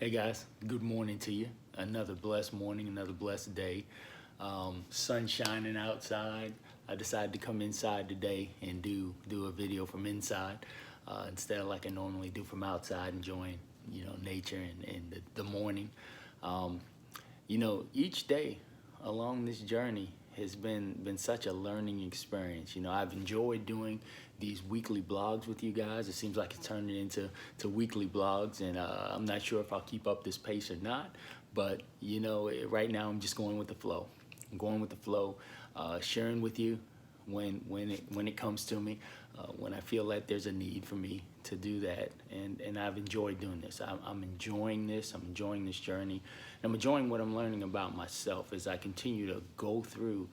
Hey guys, good morning to you. Another blessed morning, another blessed day. Sun shining outside. I decided to come inside today and do a video from inside instead of like I normally do from outside, enjoying nature and the morning. Um, each day along this journey has been such a learning experience. I've enjoyed doing these weekly blogs with you guys. It seems like it's turning into weekly blogs, and I'm not sure if I'll keep up this pace or not. But right now I'm just going with the flow. I'm going with the flow, sharing with you when it comes to me, when I feel like there's a need for me to do that. And I've enjoyed doing this. I'm enjoying this. I'm enjoying this journey. And I'm enjoying what I'm learning about myself as I continue to go through,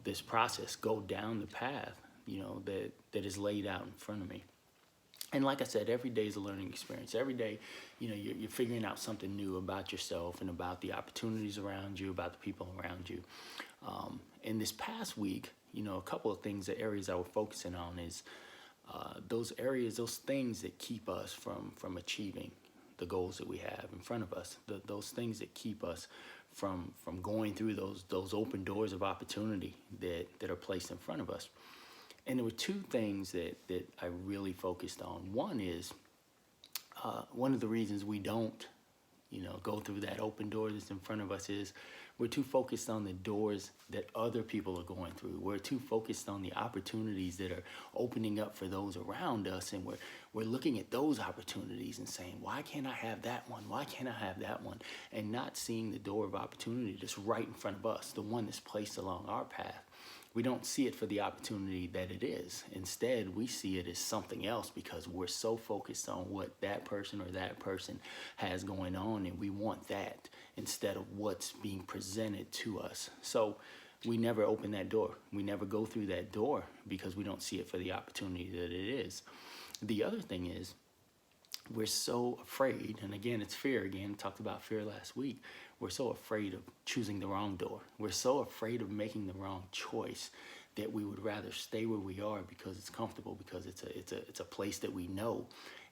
this process, go down the path, that is laid out in front of me. And like I said, every day is a learning experience. Every day, you're figuring out something new about yourself and about the opportunities around you, about the people around you. In this past week, a couple of things, the areas I was focusing on is those areas, those things that keep us from achieving the goals that we have in front of us. Those things that keep us from going through those open doors of opportunity that are placed in front of us. And there were two things that I really focused on. One is one of the reasons we don't, go through that open door that's in front of us is we're too focused on the doors that other people are going through. We're too focused on the opportunities that are opening up for those around us, and we're looking at those opportunities and saying, why can't I have that one? Why can't I have that one? And not seeing the door of opportunity that's right in front of us, the one that's placed along our path. We don't see it for the opportunity that it is. Instead, we see it as something else because we're so focused on what that person or that person has going on, and we want that instead of what's being presented to us. So we never open that door. We never go through that door because we don't see it for the opportunity that it is. The other thing is, we're so afraid, and again, it's fear again. Talked about fear last week. We're so afraid of choosing the wrong door. We're so afraid of making the wrong choice that we would rather stay where we are because it's comfortable, because it's a place that we know.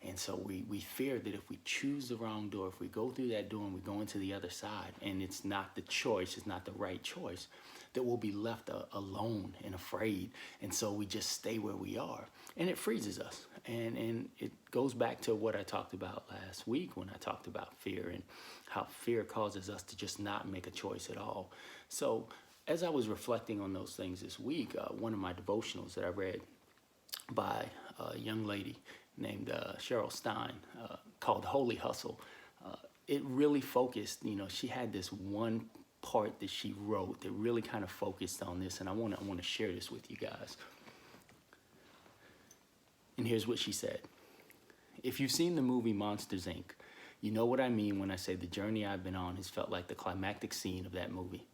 And so we fear that if we choose the wrong door, if we go through that door and we go into the other side and it's not the choice, it's not the right choice, that we'll be left alone and afraid. And so we just stay where we are. And it freezes us. And it goes back to what I talked about last week when I talked about fear and how fear causes us to just not make a choice at all. So as I was reflecting on those things this week, one of my devotionals that I read by a young lady named Cheryl Stein called Holy Hustle, it really focused, she had this one part that she wrote that really kind of focused on this, and I want to share this with you guys. And here's what she said. If you've seen the movie Monsters, Inc., you know what I mean when I say the journey I've been on has felt like the climactic scene of that movie.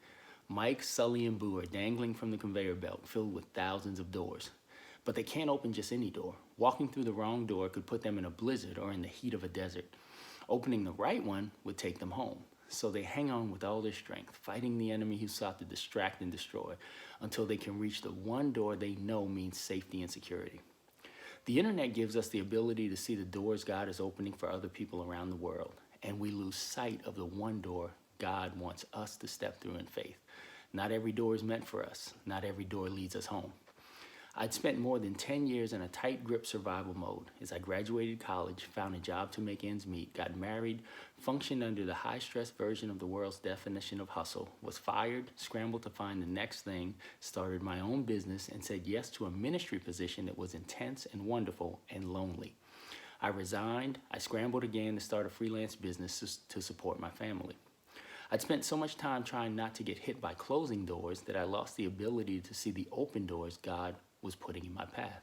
Mike, Sully, and Boo are dangling from the conveyor belt filled with thousands of doors. But they can't open just any door. Walking through the wrong door could put them in a blizzard or in the heat of a desert. Opening the right one would take them home. So they hang on with all their strength, fighting the enemy who sought to distract and destroy, until they can reach the one door they know means safety and security. The internet gives us the ability to see the doors God is opening for other people around the world, and we lose sight of the one door God wants us to step through in faith. Not every door is meant for us. Not every door leads us home. I'd spent more than 10 years in a tight grip survival mode as I graduated college, found a job to make ends meet, got married, functioned under the high-stress version of the world's definition of hustle, was fired, scrambled to find the next thing, started my own business, and said yes to a ministry position that was intense and wonderful and lonely. I resigned, I scrambled again to start a freelance business to support my family. I'd spent so much time trying not to get hit by closing doors that I lost the ability to see the open doors God was putting in my path.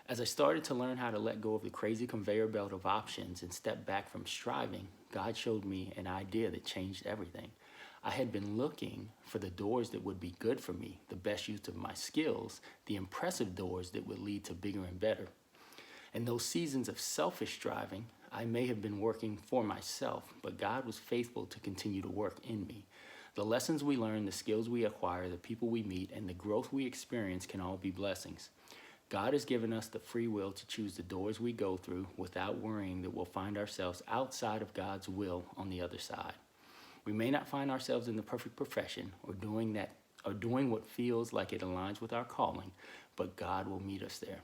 As I started to learn how to let go of the crazy conveyor belt of options and step back from striving, God showed me an idea that changed everything. I had been looking for the doors that would be good for me, the best use of my skills, the impressive doors that would lead to bigger and better. In those seasons of selfish striving, I may have been working for myself, but God was faithful to continue to work in me. The lessons we learn, the skills we acquire, the people we meet, and the growth we experience can all be blessings. God has given us the free will to choose the doors we go through without worrying that we'll find ourselves outside of God's will on the other side. We may not find ourselves in the perfect profession or doing what feels like it aligns with our calling, but God will meet us there.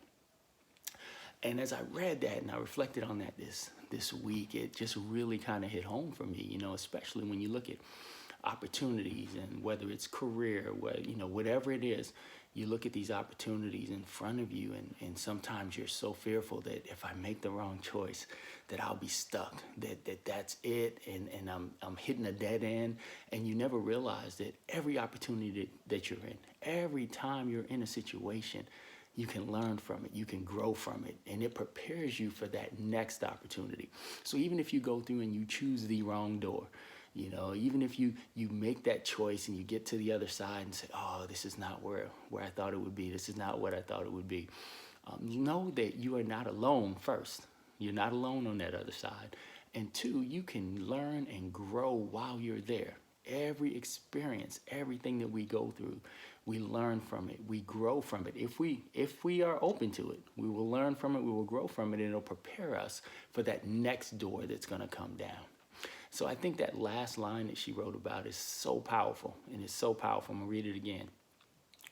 And as I read that and I reflected on that this week, it just really kind of hit home for me, especially when you look at opportunities, and whether it's career, whatever it is, you look at these opportunities in front of you, and sometimes you're so fearful that if I make the wrong choice, that I'll be stuck, that's it, and I'm hitting a dead end. And you never realize that every opportunity that you're in, every time you're in a situation, you can learn from it, you can grow from it, and it prepares you for that next opportunity. So even if you go through and you choose the wrong door, even if you make that choice and you get to the other side and say, oh, this is not where I thought it would be. This is not what I thought it would be. Know that you are not alone first. You're not alone on that other side. And two, you can learn and grow while you're there. Every experience, everything that we go through, we learn from it. We grow from it. If we are open to it, we will learn from it. We will grow from it, and it'll prepare us for that next door that's going to come down. So I think that last line that she wrote about is so powerful, and it's so powerful. I'm going to read it again.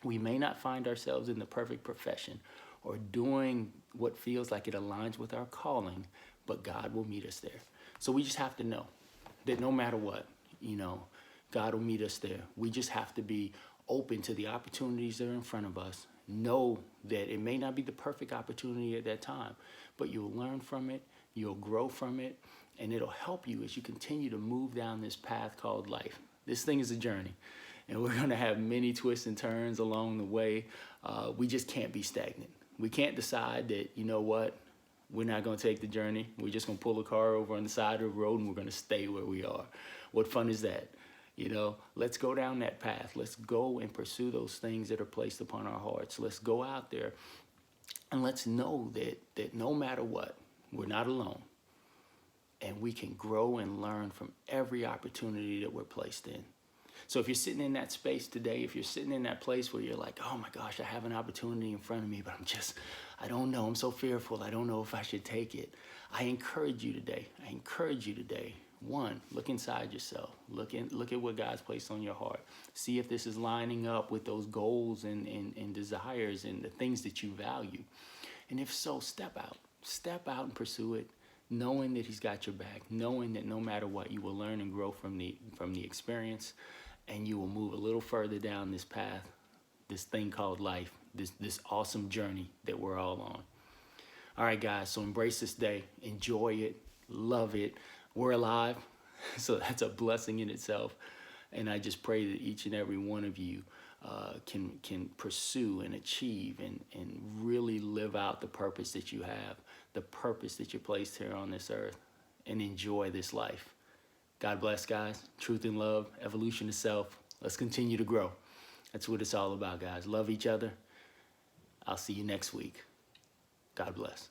We may not find ourselves in the perfect profession or doing what feels like it aligns with our calling, but God will meet us there. So we just have to know that no matter what, God will meet us there. We just have to be open to the opportunities that are in front of us. Know that it may not be the perfect opportunity at that time, but you'll learn from it, you'll grow from it, and it'll help you as you continue to move down this path called life. This thing is a journey, and we're going to have many twists and turns along the way. We just can't be stagnant. We can't decide that, we're not going to take the journey. We're just going to pull the car over on the side of the road and we're going to stay where we are. What fun is that? Let's go down that path. Let's go and pursue those things that are placed upon our hearts. Let's go out there and let's know that no matter what, we're not alone. And we can grow and learn from every opportunity that we're placed in. So if you're sitting in that space today, if you're sitting in that place where you're like, oh my gosh, I have an opportunity in front of me, but I don't know. I'm so fearful. I don't know if I should take it. I encourage you today. One, look inside yourself. Look at what God's placed on your heart. See if this is lining up with those goals and desires and the things that you value. And if so, step out. Step out and pursue it, knowing that He's got your back, knowing that no matter what, you will learn and grow from the experience, and you will move a little further down this path, this thing called life, this awesome journey that we're all on. All right, guys, so embrace this day. Enjoy it. Love it. We're alive, so that's a blessing in itself. And I just pray that each and every one of you can pursue and achieve and really live out the purpose that you have, the purpose that you're placed here on this earth, and enjoy this life. God bless, guys. Truth and love, evolution of self. Let's continue to grow. That's what it's all about, guys. Love each other. I'll see you next week. God bless.